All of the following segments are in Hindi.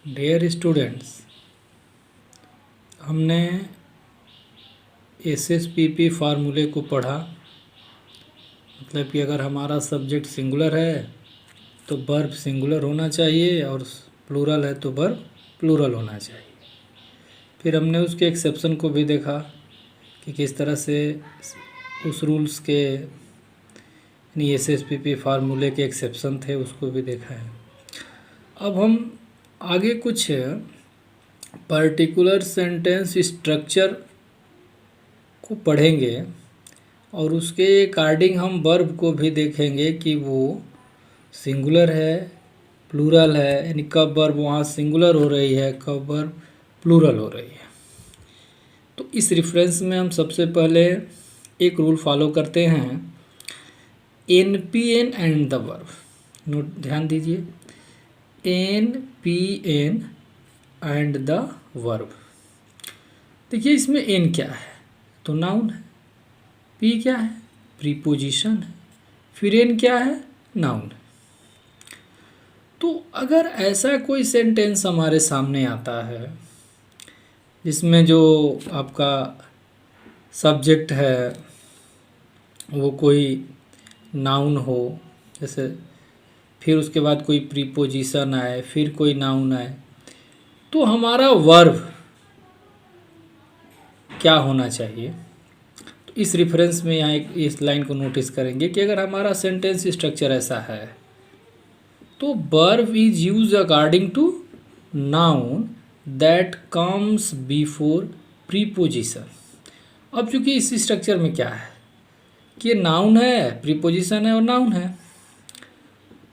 डियर स्टूडेंट्स, हमने एसएसपीपी फार्मूले को पढ़ा। मतलब कि अगर हमारा सब्जेक्ट सिंगुलर है तो वर्ब सिंगुलर होना चाहिए और प्लूरल है तो वर्ब प्लूरल होना चाहिए। फिर हमने उसके एक्सेप्शन को भी देखा कि किस तरह से उस रूल्स के यानी एसएसपीपी फार्मूले के एक्सेप्शन थे, उसको भी देखा है। अब हम आगे कुछ पर्टिकुलर सेंटेंस स्ट्रक्चर को पढ़ेंगे और उसके अकॉर्डिंग हम वर्ब को भी देखेंगे कि वो सिंगुलर है, प्लूरल है, यानी कब वर्ब वहाँ सिंगुलर हो रही है, कब वर्ब प्लूरल हो रही है। तो इस रेफरेंस में हम सबसे पहले एक रूल फॉलो करते हैं, NP-N and the verb. Note ध्यान दीजिए, NP-N एंड द वर्ब। देखिए इसमें N क्या है तो नाउन है, P क्या है प्रीपोजिशन है, फिर N क्या है नाउन है। तो अगर ऐसा कोई सेंटेंस हमारे सामने आता है जिसमें जो आपका सब्जेक्ट है वो कोई नाउन हो, जैसे फिर उसके बाद कोई प्रीपोजिशन आए, फिर कोई नाउन आए, तो हमारा वर्ब क्या होना चाहिए। तो इस रेफरेंस में यहाँ एक इस लाइन को नोटिस करेंगे कि अगर हमारा सेंटेंस स्ट्रक्चर ऐसा है तो verb is use according to noun that comes before preposition. अब चूंकि इस स्ट्रक्चर में क्या है कि ये नाउन है, प्रीपोजिशन है और नाउन है,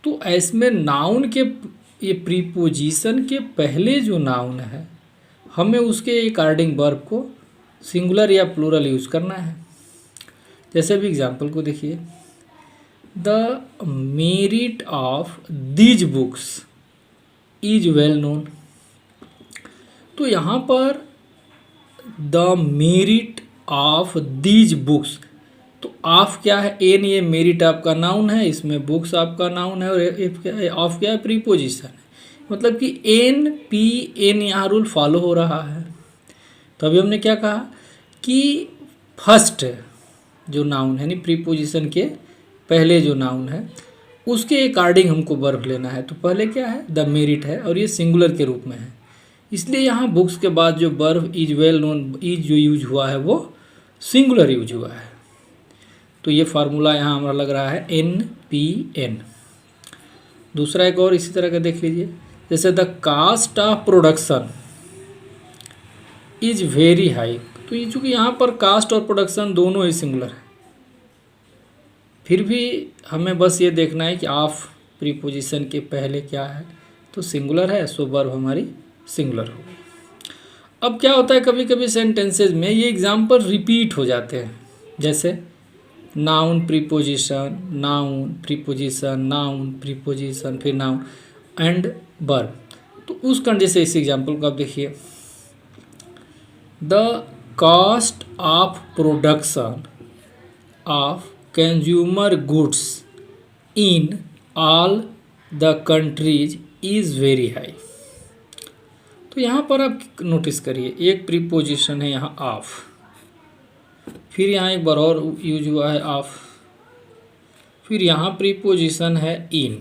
तो इसमें नाउन के ये प्रीपोजिशन के पहले जो नाउन है हमें उसके अकॉर्डिंग वर्ब को सिंगुलर या प्लूरल यूज़ करना है। जैसे भी एग्जाम्पल को देखिए, the merit of these books is well known. तो यहाँ पर the merit of these books, तो ऑफ क्या है एन, ये मेरिट आपका नाउन है, इसमें बुक्स आपका नाउन है और एफ क्या है, ऑफ क्या है प्रीपोजिशन है। मतलब कि NP-N यहाँ रूल फॉलो हो रहा है। तो अभी हमने क्या कहा कि फर्स्ट जो नाउन है यानी प्रीपोजिशन के पहले जो नाउन है उसके अकॉर्डिंग हमको वर्ब लेना है। तो पहले क्या है द मेरिट है और ये सिंगुलर के रूप में है, इसलिए यहाँ बुक्स के बाद जो verb is well known is जो यूज हुआ है वो सिंगुलर यूज हुआ है। तो ये फार्मूला यहाँ हमारा लग रहा है NP-N। दूसरा एक और इसी तरह का देख लीजिए, जैसे the cost of production is very high. तो ये चूँकि यहाँ पर कास्ट और प्रोडक्शन दोनों ही सिंगुलर है, फिर भी हमें बस ये देखना है कि ऑफ प्रीपोजिशन के पहले क्या है, तो सिंगुलर है, सो वर्ब हमारी सिंगुलर हो गई। अब क्या होता है कभी कभी सेंटेंसेज में ये एग्जाम्पल रिपीट हो जाते हैं, जैसे noun preposition, noun preposition, noun preposition, फिर नाउन एंड वर्ब। तो उस कंडीशन से इस एग्जाम्पल को आप देखिए, the cost of production of consumer goods in all the countries is very high. तो यहाँ पर आप नोटिस करिए एक प्रीपोजिशन है यहाँ ऑफ, फिर यहाँ एक बार और यूज हुआ है ऑफ, फिर यहाँ प्रीपोजिशन है इन।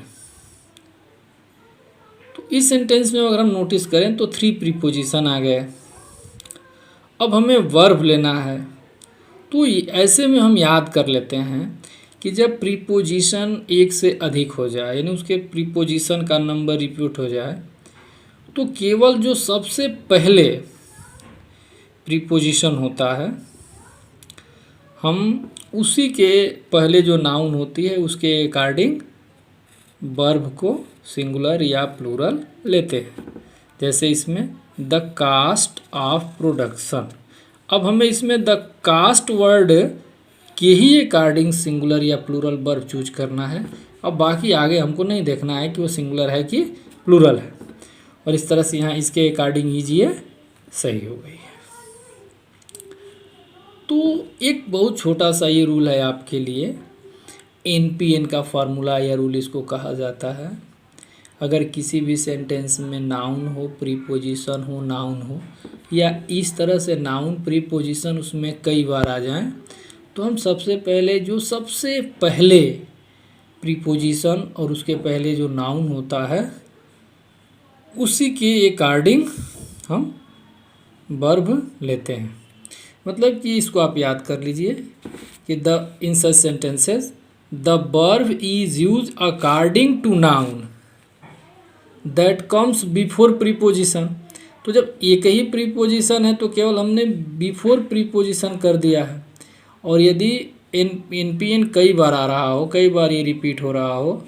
तो इस सेंटेंस में अगर हम नोटिस करें तो 3 प्रीपोजिशन आ गए। अब हमें वर्ब लेना है, तो ऐसे में हम याद कर लेते हैं कि जब प्रीपोजिशन एक से अधिक हो जाए यानी उसके प्रीपोजिशन का नंबर रिपीट हो जाए तो केवल जो सबसे पहले प्रीपोजिशन होता है हम उसी के पहले जो नाउन होती है उसके अकॉर्डिंग वर्ब को सिंगुलर या प्लूरल लेते हैं। जैसे इसमें द कास्ट ऑफ प्रोडक्शन, अब हमें इसमें द कास्ट वर्ड के ही अकॉर्डिंग सिंगुलर या प्लूरल वर्ब चूज करना है। अब बाकी आगे हमको नहीं देखना है कि वो सिंगुलर है कि प्लूरल है, और इस तरह से यहाँ इसके अकॉर्डिंग लीजिए सही हो गई है। तो एक बहुत छोटा सा ये रूल है आपके लिए, NP-N का फार्मूला या रूल इसको कहा जाता है। अगर किसी भी सेंटेंस में नाउन हो, प्रीपोजिशन हो, नाउन हो, या इस तरह से नाउन प्रीपोजिशन उसमें कई बार आ जाएं, तो हम सबसे पहले जो सबसे पहले प्रीपोजिशन और उसके पहले जो नाउन होता है उसी के अकॉर्डिंग हम वर्ब लेते हैं। मतलब कि इसको आप याद कर लीजिए कि the in such sentences the verb is use according to noun that comes before preposition. तो जब एक ही प्रीपोजिशन है तो केवल हमने बिफोर प्रीपोजिशन कर दिया है, और यदि एन कई बार आ रहा हो, कई बार ये रिपीट हो रहा हो,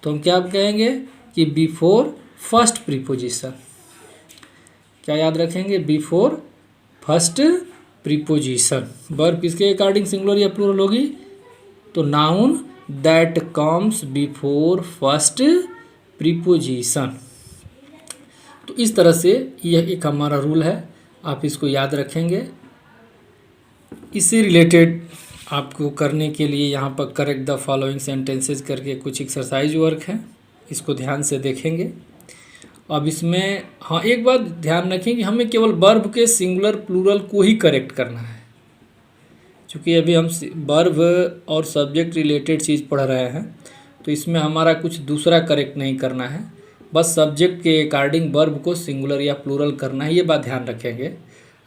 तो हम क्या कहेंगे कि बिफोर फर्स्ट प्रीपोजिशन। क्या याद रखेंगे? Before first preposition. वर्ब किसके अकॉर्डिंग सिंगुलर या प्लूरल होगी? तो noun that comes before first preposition. तो इस तरह से यह एक हमारा रूल है, आप इसको याद रखेंगे। इससे रिलेटेड आपको करने के लिए यहाँ पर करेक्ट द फॉलोइंग सेंटेंसेस करके कुछ एक्सरसाइज वर्क है, इसको ध्यान से देखेंगे। अब इसमें हाँ एक बात ध्यान रखें कि हमें केवल वर्ब के सिंगुलर प्लूरल को ही करेक्ट करना है, क्योंकि अभी हम वर्ब और सब्जेक्ट रिलेटेड चीज़ पढ़ रहे हैं, तो इसमें हमारा कुछ दूसरा करेक्ट नहीं करना है, बस सब्जेक्ट के अकॉर्डिंग वर्ब को सिंगुलर या प्लूरल करना है, ये बात ध्यान रखेंगे।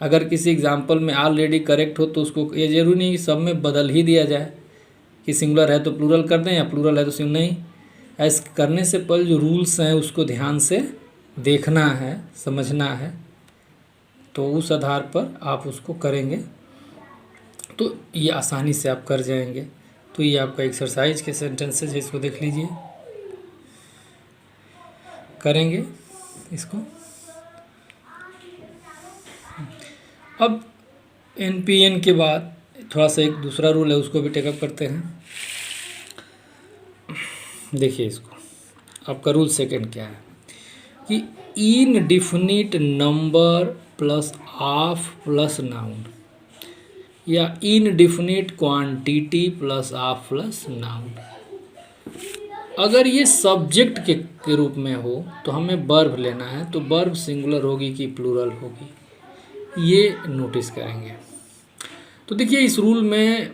अगर किसी एग्जाम्पल में ऑलरेडी करेक्ट हो तो उसको ये जरूरी नहीं कि सब में बदल ही दिया जाए कि सिंगुलर है तो प्लूरल कर दें या प्लूरल है तो सिंगुलर नहीं। ऐसे करने से पहले जो रूल्स हैं उसको ध्यान से देखना है, समझना है, तो उस आधार पर आप उसको करेंगे तो ये आसानी से आप कर जाएंगे। तो ये आपका एक्सरसाइज के सेंटेंसेस है, इसको देख लीजिए, करेंगे इसको। अब एन के बाद थोड़ा सा एक दूसरा रूल है, उसको भी टेकअप करते हैं। देखिए इसको, आपका रूल सेकंड क्या है कि indefinite number plus of plus noun या indefinite quantity plus of plus noun, अगर ये सब्जेक्ट के रूप में हो तो हमें वर्ब लेना है, तो वर्ब सिंगुलर होगी कि प्लूरल होगी, ये नोटिस करेंगे। तो देखिए इस रूल में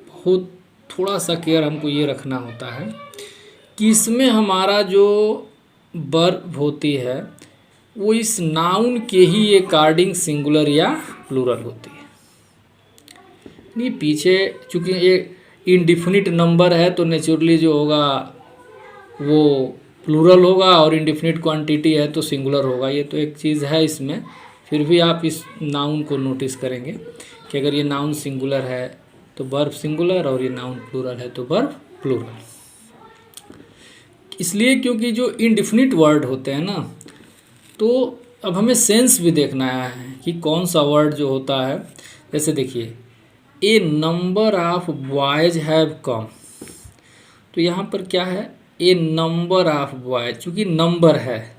बहुत थोड़ा सा केयर हमको ये रखना होता है कि इसमें हमारा जो वर्ब होती है वो इस नाउन के ही अकॉर्डिंग सिंगुलर या प्लूरल होती है। नहीं पीछे चूँकि ये इनडिफिनिट नंबर है तो नेचुरली जो होगा वो प्लूरल होगा, और इनडिफिनिट क्वांटिटी है तो सिंगुलर होगा, ये तो एक चीज़ है इसमें। फिर भी आप इस नाउन को नोटिस करेंगे कि अगर ये नाउन सिंगुलर है तो वर्ब सिंगुलर, और ये नाउन प्लूरल है तो वर्ब प्लूरल। इसलिए क्योंकि जो इनडिफिनिट वर्ड होते हैं ना, तो अब हमें सेंस भी देखना है कि कौन सा वर्ड जो होता है। जैसे देखिए a number of boys have come, तो यहाँ पर क्या है? ए नंबर ऑफ बॉयज, चूँकि नंबर है,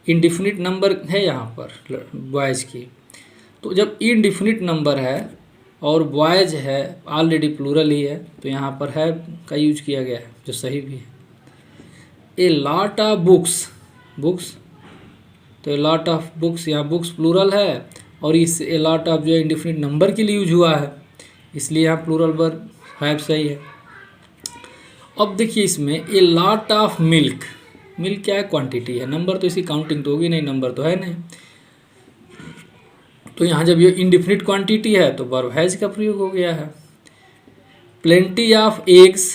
इनडिफिनिट नंबर है यहाँ पर बॉयज़ की, तो जब इनडिफिनिट नंबर है और बॉयज है ऑलरेडी प्लूरल ही है, तो यहाँ पर है का यूज किया गया है, जो सही भी है। ए लॉट ऑफ बुक्स, तो ए लॉट ऑफ बुक्स, यहाँ बुक्स प्लूरल है, और इस ए लॉट ऑफ जो है इंडिफिनिट नंबर के लिए यूज हुआ है, इसलिए यहाँ प्लूरल वर्ब है, सही है। अब देखिए इसमें ए लॉट ऑफ मिल्क क्या है? क्वांटिटी है, नंबर तो इसकी काउंटिंग तो होगी नहीं, नंबर तो है नहीं, तो यहाँ जब ये इंडिफिनिट क्वांटिटी है तो वर्ब हैज का प्रयोग हो गया है। Plenty of eggs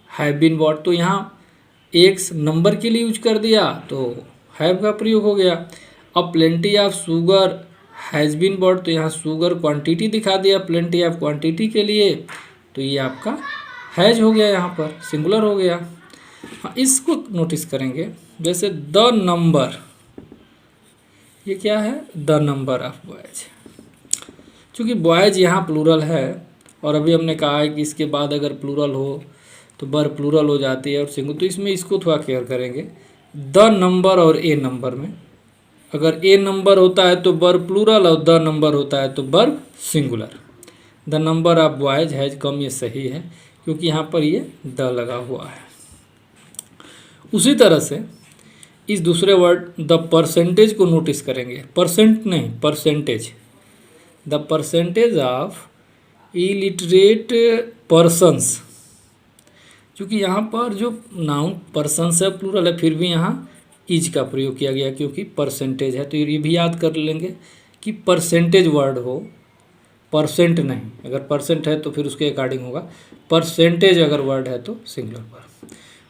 have been bought, तो यहाँ एग्स नंबर के लिए यूज कर दिया तो हैव का प्रयोग हो गया। अब plenty of sugar has been bought, तो यहाँ शुगर क्वांटिटी दिखा दिया प्लेंटी ऑफ क्वांटिटी के लिए, तो ये आपका हैज हो गया, यहाँ पर सिंगुलर हो गया। हाँ इसको नोटिस करेंगे, जैसे द नंबर, ये क्या है? द नंबर ऑफ बॉयज, चूँकि बॉयज यहाँ प्लूरल है, और अभी हमने कहा है कि इसके बाद अगर प्लूरल हो तो वर्ब प्लूरल हो जाती है और सिंगुलर, तो इसमें इसको थोड़ा केयर करेंगे। द नंबर और ए नंबर में अगर ए नंबर होता है तो वर्ब प्लूरल, और द नंबर होता है तो verb singular. The number of boys has come, ये सही है क्योंकि यहाँ पर ये द लगा हुआ है। उसी तरह से इस दूसरे वर्ड द परसेंटेज को नोटिस करेंगे, परसेंट नहीं, percentage. The percentage of illiterate persons, क्योंकि यहाँ पर जो नाउन पर्सन्स है प्लूरल है, फिर भी यहाँ इज का प्रयोग किया गया क्योंकि परसेंटेज है। तो ये भी याद कर लेंगे कि परसेंटेज वर्ड हो, परसेंट नहीं। अगर परसेंट है तो फिर उसके अकॉर्डिंग होगा, परसेंटेज अगर वर्ड है तो सिंगुलर पर।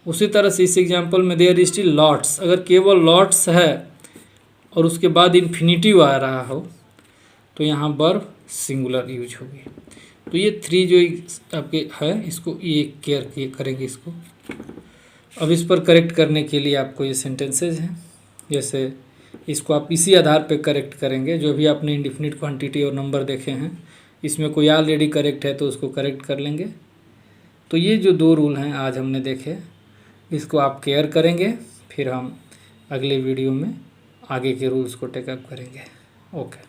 उसी तरह से इस एग्जाम्पल में देयर स्टिल लॉट्स, अगर केवल लॉट्स है और उसके बाद इन्फिनिटिव आ रहा हो तो यहाँ वर्ब सिंगुलर यूज होगी। तो ये 3 जो आपके है इसको ये केयर करेंगे इसको। अब इस पर करेक्ट करने के लिए आपको ये सेंटेंसेज हैं, जैसे इसको आप इसी आधार पे करेक्ट करेंगे। जो भी आपने इंडिफिनिट क्वांटिटी और नंबर देखे हैं इसमें कोई ऑलरेडी करेक्ट है तो उसको करेक्ट कर लेंगे। तो ये जो 2 रूल हैं आज हमने देखे, इसको आप केयर करेंगे, फिर हम अगले वीडियो में आगे के रूल्स को टेकअप करेंगे। ओके।